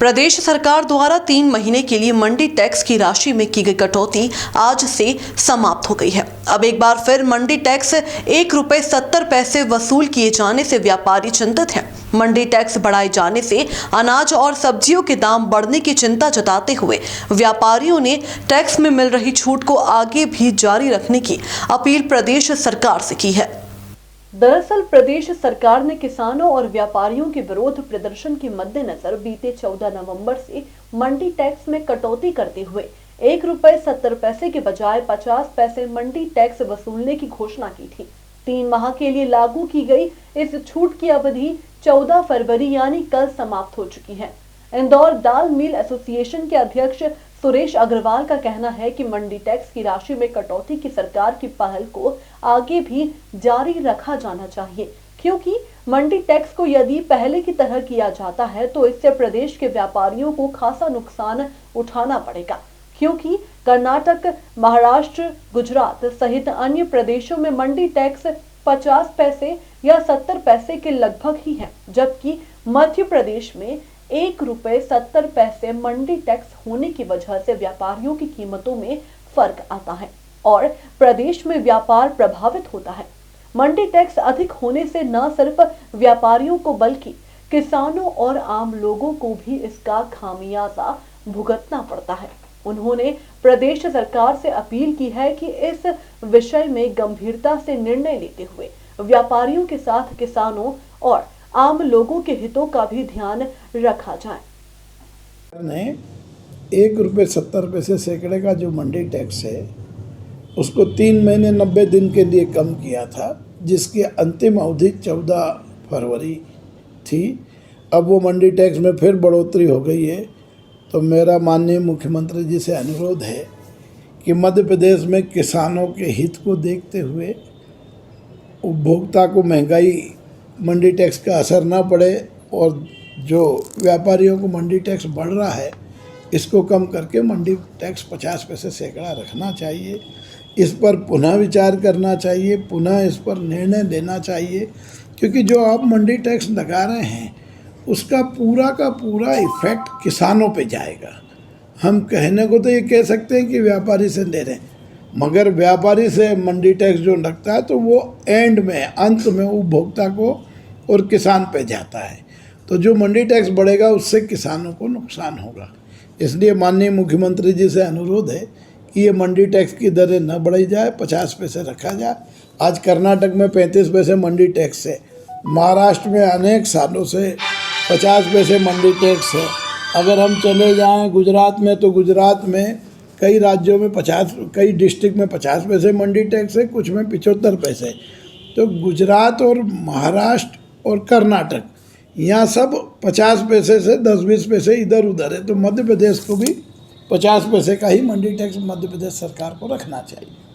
प्रदेश सरकार द्वारा 3 महीने के लिए मंडी टैक्स की राशि में की गई कटौती आज से समाप्त हो गई है। अब एक बार फिर मंडी टैक्स ₹1.70 वसूल किए जाने से व्यापारी चिंतित हैं। मंडी टैक्स बढ़ाए जाने से अनाज और सब्जियों के दाम बढ़ने की चिंता जताते हुए व्यापारियों ने टैक्स में मिल रही छूट को आगे भी जारी रखने की अपील प्रदेश सरकार से की है। दरअसल प्रदेश सरकार ने किसानों और व्यापारियों के विरोध प्रदर्शन के मद्देनजर बीते 14 नवंबर से मंडी टैक्स में कटौती करते हुए ₹1.70 के बजाय 50 पैसे मंडी टैक्स वसूलने की घोषणा की थी। 3 माह के लिए लागू की गई इस छूट की अवधि 14 फरवरी यानी कल समाप्त हो चुकी है। इंदौर दाल मिल एसोसिएशन के अध्यक्ष सुरेश अग्रवाल का कहना है कि मंडी टैक्स की राशि में कटौती की सरकार की पहल को आगे भी जारी रखा जाना चाहिए, क्योंकि मंडी टैक्स को यदि पहले की तरह किया जाता है तो इससे प्रदेश के व्यापारियों को खासा नुकसान उठाना पड़ेगा, क्योंकि कर्नाटक, महाराष्ट्र, गुजरात सहित अन्य प्रदेशों में मंडी टैक्स 50 पैसे या 70 पैसे के लगभग ही है, जबकि मध्य प्रदेश में ₹1.70 मंडी टैक्स होने की वजह से व्यापारियों की कीमतों में फर्क आता है और प्रदेश में व्यापार प्रभावित होता है। मंडी टैक्स अधिक होने से न सिर्फ व्यापारियों को बल्कि किसानों और आम लोगों को भी इसका खामियाजा भुगतना पड़ता है। उन्होंने प्रदेश सरकार से अपील की है कि इस विषय में गंभीरता से निर्णय लेते हुए व्यापारियों के साथ किसानों और आम लोगों के हितों का भी ध्यान रखा जाए। ने ₹1.70 सैकड़े का जो मंडी टैक्स है उसको 3 महीने 90 दिन के लिए कम किया था, जिसकी अंतिम अवधि 14 फरवरी थी। अब वो मंडी टैक्स में फिर बढ़ोतरी हो गई है, तो मेरा माननीय मुख्यमंत्री जी से अनुरोध है कि मध्य प्रदेश में किसानों के हित को देखते हुए उपभोक्ता को महंगाई मंडी टैक्स का असर ना पड़े और जो व्यापारियों को मंडी टैक्स बढ़ रहा है इसको कम करके मंडी टैक्स 50 पैसे सैकड़ा रखना चाहिए। इस पर पुनः विचार करना चाहिए, पुनः इस पर निर्णय लेना चाहिए, क्योंकि जो आप मंडी टैक्स लगा रहे हैं उसका पूरा का पूरा इफ़ेक्ट किसानों पे जाएगा। हम कहने को तो ये कह सकते हैं कि व्यापारी से ले रहे हैं, मगर व्यापारी से मंडी टैक्स जो लगता है तो वो एंड में, अंत में उपभोक्ता को और किसान पे जाता है। तो जो मंडी टैक्स बढ़ेगा उससे किसानों को नुकसान होगा। इसलिए माननीय मुख्यमंत्री जी से अनुरोध है कि ये मंडी टैक्स की दरें न बढ़ाई जाए, 50 पैसे रखा जाए। आज कर्नाटक में 35 पैसे मंडी टैक्स है, महाराष्ट्र में अनेक सालों से 50 पैसे मंडी टैक्स है। अगर हम चले जाएँ गुजरात में, तो गुजरात में कई राज्यों में 50, कई डिस्ट्रिक्ट में 50 पैसे मंडी टैक्स है, कुछ में 75 पैसे। तो गुजरात और महाराष्ट्र और कर्नाटक यहाँ सब 50 पैसे से 10-20 पैसे इधर उधर है। तो मध्य प्रदेश को भी 50 पैसे का ही मंडी टैक्स मध्य प्रदेश सरकार को रखना चाहिए।